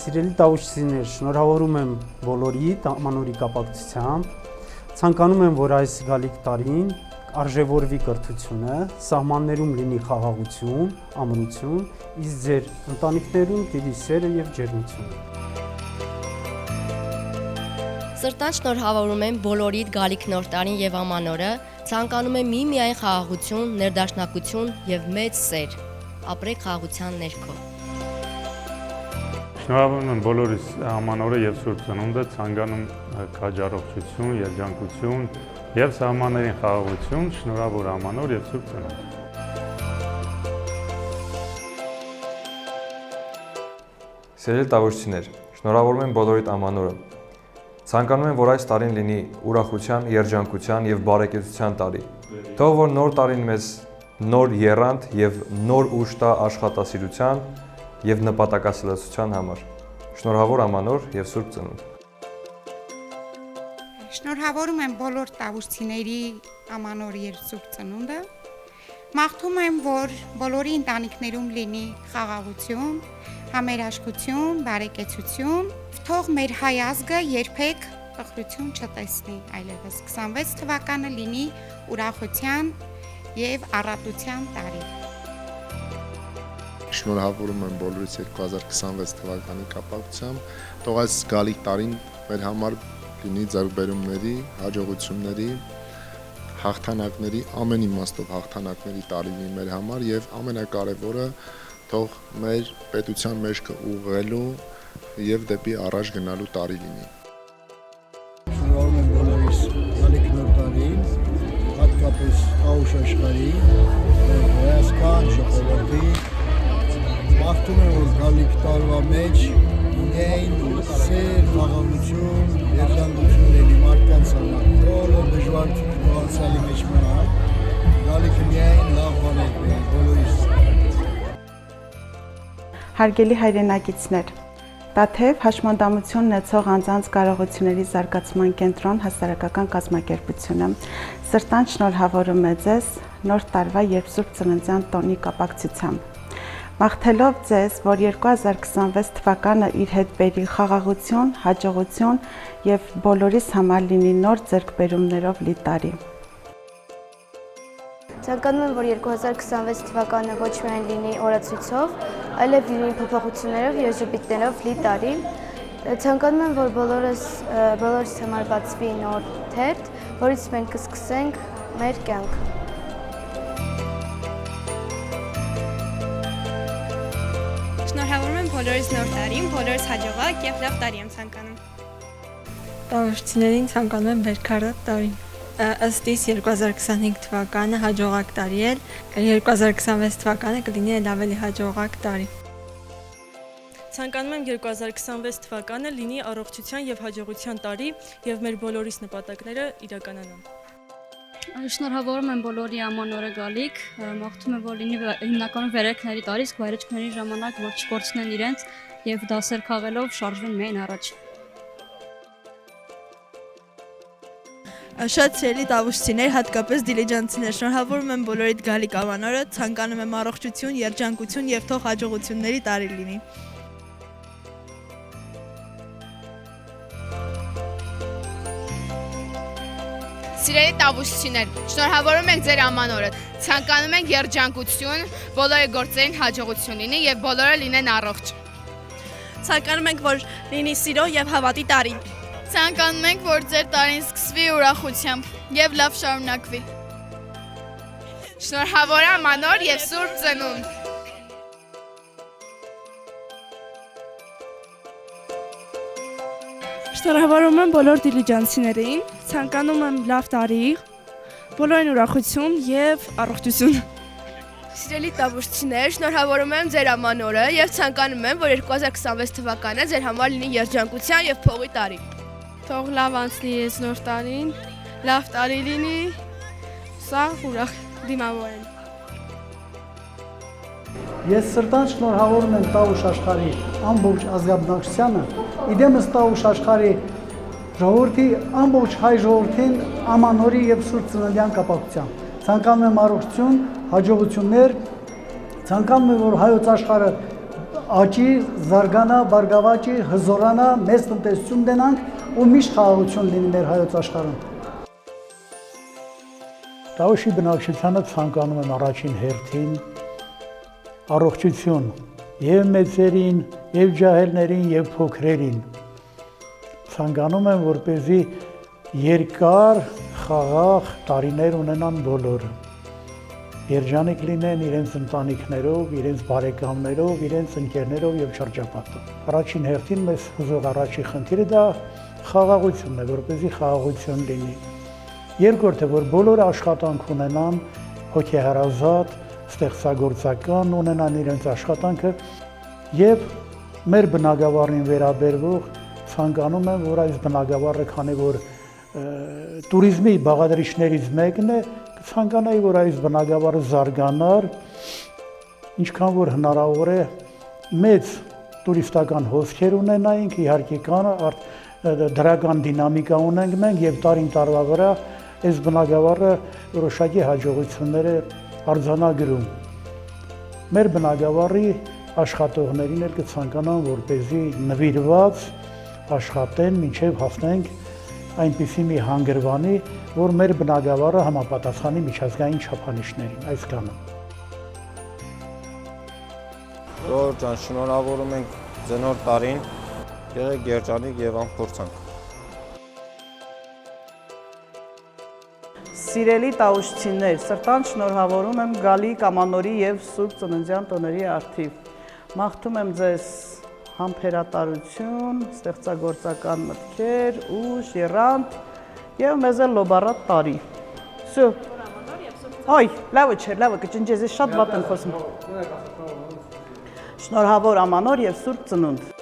Սիրելի տավուշցիներ, շնորհավորում եմ բոլորիդ ամանորի կապակցությամբ, ցանկանում եմ, որ այս գալիք տարին արժևորվի կրթությունը, սահմաններում լինի խաղաղություն, ամրություն, իսկ ձեր ընտանիքներում տիրի սերը և ջերմությունը։ Սրտան շնորհավորում եմ բոլորիդ գալիք նոր տարին և ամանորը, ցանկանում եմ միմիայն խաղաղություն, ներդաշնակություն և մեծ սեր, ապրեք խաղաղության ներքո։ Շնորհավորում եմ բոլորիս ամանորը և Սուրբ Ծնունդը, ցանկանում քաջ առողջություն, երջանկություն և սահմաններին խաղաղություն, շնորհավոր ամանոր և Սուրբ Ծնունդ։ Սիրելի տավուշցիներ, շնորհավորում եմ բոլորիդ ամանորը։ Ցանկանում եմ, որ այս տարին լինի ուրախության, երջանկության և բարեկեցության տարի։ Թող որ նոր տարին մեզ նոր եռանդ և նոր ուժ տա աշխատասիրության և նպատակասլացության համար։ Շնորհավոր ամանոր և Սուրբ Ծնունդ։ Շնորհավորում եմ բոլոր տավուշցիների ամանոր և Սուրբ Ծնունդը։ Մաղթում եմ, որ բոլորի ընտանիքներում լինի խաղաղություն, համերաշխություն, բարեկեցություն, թող մեր հայ ազգը երբեք տխրություն չտեսնի այլևս։ 26 թվականը լինի ուրախության և առատության տարի։ Շնորհավորում եմ բոլորիս 2026 թվականի կապակցությամբ, թող այս գալիք տարին մեր համար լինի ձեռքբերումների, հաջողությունների, հաղթանակների, ամեն իմաստով հաղթանակների տարի լինի մեր համար և ամենակարևորը թող մեր պետության մեջքը ուղղելու և դեպի առաջ գնալու տարի լինի։ Շնորհավորում եմ բոլորիս գալիք նոր տարին, հատկապես տավուշ աշխարհին, Հայաստան, ժողովրդի, մաղթում եմ, որ գալիք տարվա մեջ միայն սեր, խաղաղություն, երջանկություն լինի մարդկանց համար, բոլոր դժվարությունները անցյալի մեջ մնա, գալիքը միայն լավ բաներ միայն բոլորիս։ Հարգելի հայրենակիցներ, Տաթև հաշմանդամություն ունեցող անձանց կարողությունների զարգացման կենտրոն հասարակական կազմակերպությունը սրտան շնորհավորում է ձեզ նոր տարվա և Սուրբ Ծննդյան տոնի կապակցությամբ։ Մաղթելով ձեզ, որ 2026 թվականը իր հետ բերի խաղաղություն, հաջողություն և բոլորիս համար լինի նոր ձեռքբերումներով լի տարի։ Ցանկանում եմ, որ 2026 թվականը ոչ միայն լինի օրացույցով, այլև լինի փոփոխություններով և ժպիտներով լի տարի։ Ցանկանում եմ, որ բոլորիս համար բացվի նոր թերթ, որից մենք կսկսենք մեր կյանքը։ Շնորհավորում եմ բոլորիս նոր տարին, բոլորիս հաջողակ և լավ տարի եմ ցանկանում։ Տավուշցիներին ցանկանում եմ բերքարատ տարի։ Ըստ իս 2025 թվականը հաջողակ տարի է, 2026 թվականը կլինի էլ ավելի հաջողակ տարի։ Ցանկանում եմ 2026 թվականը լինի առողջության և հաջողության տարի և մեր բոլորիս նպատակները իրականանան։ Շնորհավորում եմ բոլորի ամանորը գալիք, մաղթում եմ, որ լինի հիմնականում վերելքների տարի, իսկ վայրեջքների ժամանակ որ չկորցնեն իրենց և դասեր քաղելով շարժվեն միայն առաջ։ Շատ սիրելի տավուշցիներ, հատկապես դիլիջանցիներ, շնորհավորում եմ բոլորիդ գալիք ամանորը, ցանկանում եմ առողջություն, երջանկություն և թող հաջողությունների տարի լինի։ Սիրելի տավուշցիներ, շնորհավորում ենք ձեր ամանորը, ցանկանում ենք երջանկություն, բոլորի գործերին հաջողություն լինի և բոլորը լինեն առողջ։ Ցանկանում ենք, որ լինի սիրո և հավատի տարի։ Ցանկանում ենք, որ ձեր տարին սկսվի ուրախությամբ և լավ շարունակվի։ Շնորհավոր ամանոր և Սուրբ Ծնունդ։ Շնորհավորում եմ բոլոր դիլիջանցիներին, ցանկանում եմ լավ տարի, բոլորին ուրախություն և առողջություն։ Սիրելի տավուշցիներ, շնորհավորում եմ ձեր ամանորը և ցանկանում եմ, որ 2026 թվականը ձեր համար լինի երջանկության և փողի տարի։ Թող լավ անցնի ես նոր տարին, լավ տարի լինի, սա ուրախ դիմավորեն։ Ես սրտան շնորհավորում եմ տավուշ աշխարհի ամբողջ ազգաբնակչությանը, իդեմս տավուշ աշխարհի ժողովրդի ամբողջ հայ ժողովրդին ամանորի և Սուրբ Ծննդյան կապակցությամբ։ Ցանկանում եմ առողջություն, հաջողություններ, ցանկանում եմ, որ հայոց աշխարհը աճի, զարգանա, բարգավաճի, հզորանա, մեծ տնտեսություն դենանք ու միշտ խաղաղություն լինի մեր հայոց աշխարհում։ Տավուշի բնակչությանը ցանկանում եմ առաջին հերթին առողջություն եւ մեծերին, եւ ջահելներին, եւ փոքրերին։ Ցանկանում եմ, որպեսզի երկար, խաղաղ տարիներ ունենան բոլորը։ Երջանիկ լինեն իրենց ընտանիքներով, իրենց բարեկամներով, իրենց ընկերներով եւ շրջապատով։ Առաջին հերթին մեզ հուզող առաջի խնդիրը դա խաղաղությունն է, որպեսզի խաղաղություն լինի։ Երկրորդը, որ բոլորը աշխատանք ունենան, հոգեհարազատ, ստեղծագործական ունենան իրենց աշխատանքը եւ մեր բնակավարին վերաբերվող ցանկանում եմ, որ այս բնակավարը, քանի որ տուրիզմի բաղադրիչներից մեկն է, ցանկանայի, որ այս բնակավարը զարգանար, ինչքան որ հնարավոր է մեծ տուրիստական հոսքեր ունենայինք, իհարկե կան դրական դինամիկա ունենք մենք եւ տարին տարվա վրա այս բնակավարը որոշակի հաջողություններ է արձանագրում։ Մեր բնակավարի աշխատողներին էլ կցանկանամ, որպեսզի նվիրված աշխատեն, մինչև հասնենք այնպիսի մի հանգրվանի, որ մեր բնակավարը համապատասխանի միջազգային չափանիշներին, այսքանը։ Ժողովուրդ ջան, շնորհավորում ենք ձեր նոր տարին, եղեք երջանիկ եւ անփորձանք։ Սիրելի տավուշցիներ, սրտան շնորհավորում եմ գալիք ամանորի եւ Սուրբ Ծննդյան տոների առթիվ։ Մաղթում եմ ձեզ համբերատարություն, ստեղծագործական մտքեր, ուժ, եռանդ եւ մեզ էլ լոբարատ տարի։ Всё։ Այ, լավը չէ, լավը կճնջես, ես շատ վատ եմ խոսում։ Շնորհավոր ամանոր եւ Սուրբ Ծնունդ։